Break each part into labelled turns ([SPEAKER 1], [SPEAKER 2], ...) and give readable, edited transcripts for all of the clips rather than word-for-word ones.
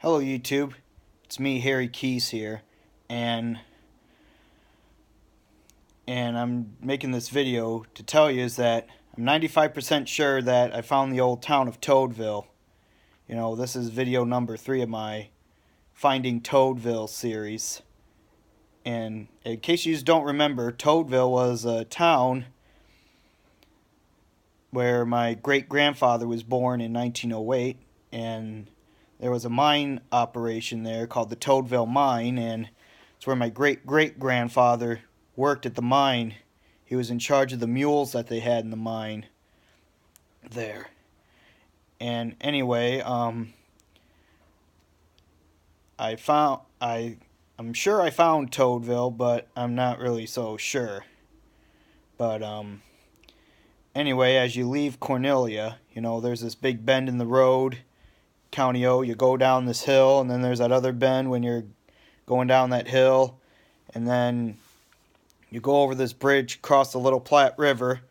[SPEAKER 1] Hello YouTube, it's me Harry Keys here, and I'm making this video to tell you is that I'm 95% sure that I found the old town of Toadville. This is video number 3 of my Finding Toadville series. And in case you just don't remember, Toadville was a town where my great-grandfather was born in 1908, and there was a mine operation there called the Toadville Mine, and it's where my great-great-grandfather worked at the mine. He was in charge of the mules that they had in the mine there. And anyway, I'm sure I found Toadville, but I'm not really so sure. But anyway, as you leave Cornelia, there's this big bend in the road, County O. You go down this hill, and then there's that other bend when you're going down that hill, and then you go over this bridge, cross the Little Platte River,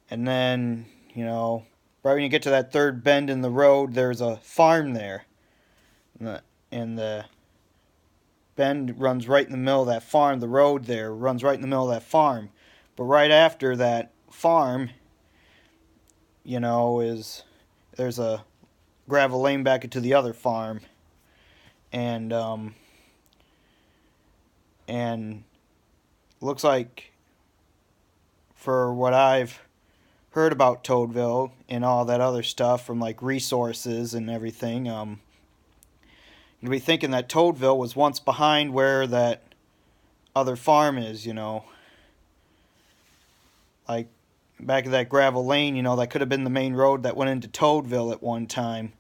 [SPEAKER 1] and then, right when you get to that third bend in the road, there's a farm there. And the bend runs right in the middle of that farm. The road there runs right in the middle of that farm. But right after that farm, there's a gravel lane back into the other farm. And looks like, for what I've heard about Toadville and all that other stuff from like resources and everything, you'd be thinking that Toadville was once behind where that other farm is, like back of that gravel lane, that could have been the main road that went into Toadville at one time.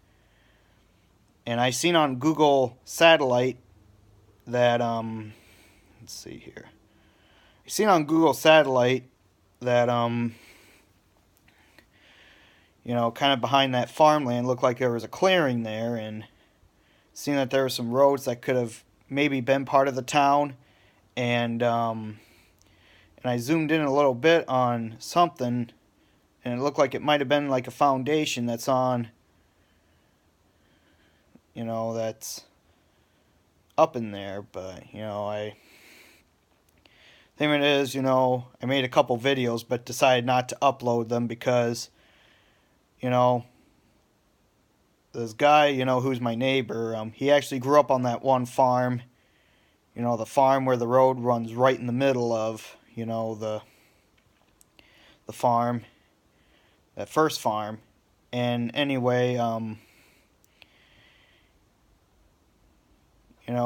[SPEAKER 1] And I seen on Google Satellite that let's see here. I seen on Google Satellite that kind of behind that farmland looked like there was a clearing there, and seen that there were some roads that could have maybe been part of the town, and I zoomed in a little bit on something, and it looked like it might have been like a foundation that's on, that's up in there. But I think it is, I made a couple videos but decided not to upload them because this guy, who's my neighbor, he actually grew up on that one farm, the farm where the road runs right in the middle of, the farm, that first farm. And anyway,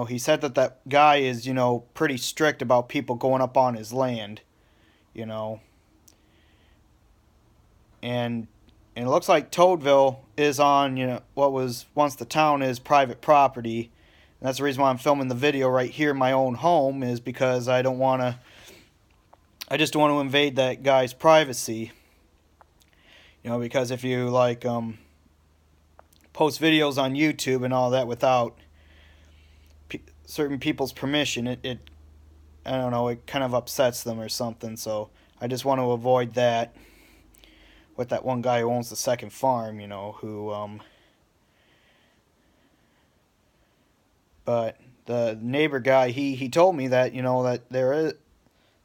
[SPEAKER 1] he said that guy is, pretty strict about people going up on his land, and it looks like Toadville is on, what was once the town is private property. And that's the reason why I'm filming the video right here in my own home, is because I just don't want to invade that guy's privacy. Because if you like post videos on YouTube and all that without certain people's permission, it I don't know, it kind of upsets them or something. So I just want to avoid that with that one guy who owns the second farm, but the neighbor guy, he told me that, that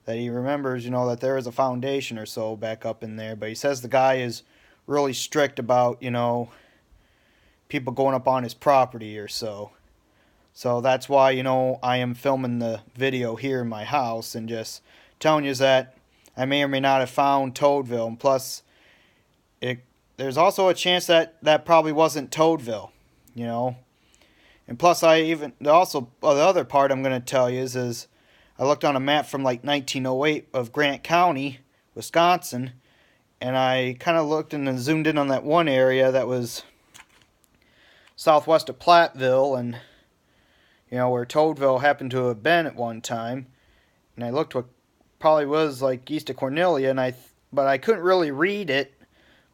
[SPEAKER 1] he remembers, that there is a foundation or so back up in there, but he says the guy is really strict about, people going up on his property or so. So that's why, I am filming the video here in my house and just telling you that I may or may not have found Toadville. And plus, there's also a chance that that probably wasn't Toadville, And plus, the other part I'm going to tell you is I looked on a map from like 1908 of Grant County, Wisconsin, and I kind of looked and then zoomed in on that one area that was southwest of Platteville, and where Toadville happened to have been at one time. And I looked what probably was like east of Cornelia, but I couldn't really read it.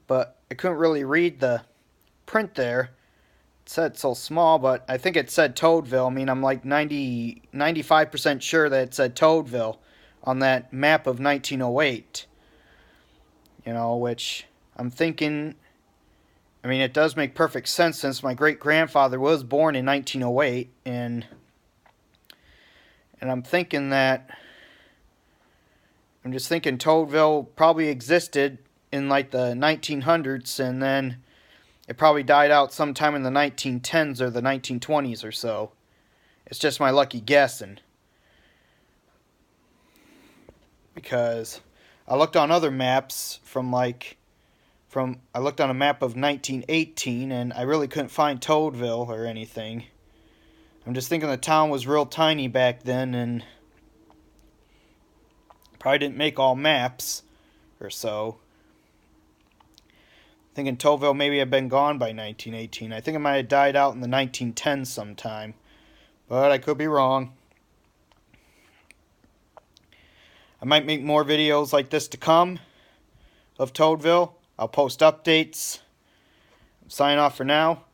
[SPEAKER 1] But I couldn't really read the print there. It said so small, but I think it said Toadville. I mean, I'm like 95% sure that it said Toadville on that map of 1908. Which I'm thinking, I mean, it does make perfect sense since my great-grandfather was born in 1908, and I'm thinking that, I'm just thinking Toadville probably existed in like the 1900s, and then it probably died out sometime in the 1910s or the 1920s or so. It's just my lucky guessing. Because I looked on other maps I looked on a map of 1918 and I really couldn't find Toadville or anything. I'm just thinking the town was real tiny back then and probably didn't make all maps or so. Thinking Toadville maybe had been gone by 1918. I think it might have died out in the 1910s sometime. But I could be wrong. I might make more videos like this to come of Toadville. I'll post updates. I'm signing off for now.